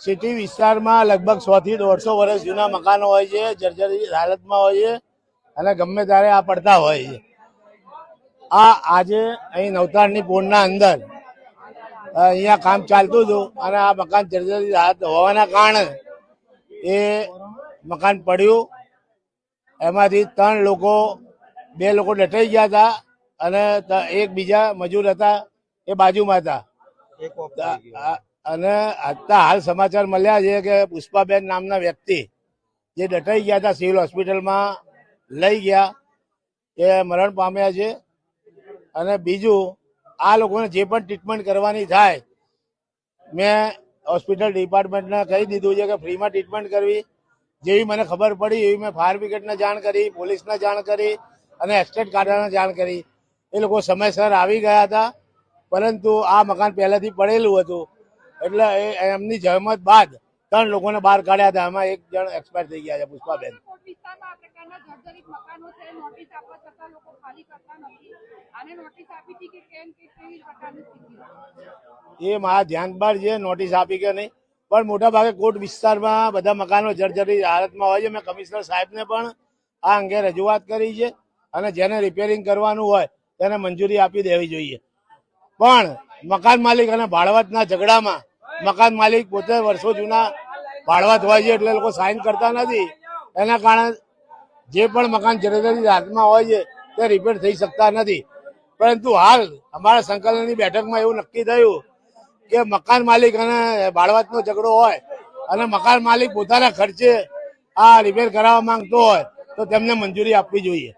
City વિસ્તારમાં લગભગ 100 થી 150 વર્ષ જૂના મકાનો હોય છે, જર્જરિત હાલતમાં હોય છે અને ગમે ત્યારે આ પડતા હોય છે. આજે અહીં નવતારની પોળના અંદર અહીંયા કામ ચાલતું હતું અને આ મકાન જર્જરિત હાલત હોવાના કારણે એ મકાન પડ્યું. એમાંથી 3 લોકો, 2 લોકો દટાઈ ગયા હતા અને એક બીજા મજૂર હતા એ બાજુમાં હતા. અને અત્યારે હાલ સમાચાર મળ્યા છે કે પુષ્પાબેન નામના વ્યક્તિ જે દટાઈ ગયા હતા સિવિલ હોસ્પિટલમાં લઈ ગયા, એ મરણ પામ્યા છે. અને બીજું, આ લોકોને જે પણ ટ્રીટમેન્ટ કરવાની થાય, મેં હોસ્પિટલ ડિપાર્ટમેન્ટને કહી દીધું છે કે ફ્રીમાં ટ્રીટમેન્ટ કરવી. જેવી મને ખબર પડી એવી મેં ફાયર બ્રિગેડને જાણ કરી, પોલીસને જાણ કરી અને એસ્ટેટ કાઢવાને જાણ કરી. એ લોકો સમયસર આવી ગયા હતા, પરંતુ આ મકાન પહેલાથી પડેલું હતું એટલે એમની જહેમત બાદ 3 લોકોને બહાર કાઢ્યા હતા. એમાં 1 જણ એક્સપાયર થઈ ગયા છે, પુષ્પાબેન. એ મારા ધ્યાન પર છે, નોટિસ આપી કે નહીં, પણ મોટા ભાગે કોટ વિસ્તારમાં બધા મકાનો જર્જરિત હાલતમાં હોય છે. મેં કમિશનર સાહેબને પણ આ અંગે રજૂઆત કરી છે અને જેને રિપેરિંગ કરવાનું હોય તેને મંજૂરી આપી દેવી જોઈએ. પણ મકાન માલિક અને ભાડવતના ઝઘડામાં મકાન માલિક પોતે વર્ષો જૂના ભાડવત હોય છે એટલે લોકો સાઇન કરતા નથી. એના કારણે જે પણ મકાન જર્જરિત હાલતમાં હોય છે તે રિપેર થઈ શકતા નથી. પરંતુ હાલ અમારા સંકલનની બેઠકમાં એવું નક્કી થયું કે મકાન માલિક અને ભાડવતનો ઝઘડો હોય અને મકાન માલિક પોતાના ખર્ચે આ રિપેર કરાવવા માંગતો હોય તો તેમને મંજૂરી આપવી જોઈએ.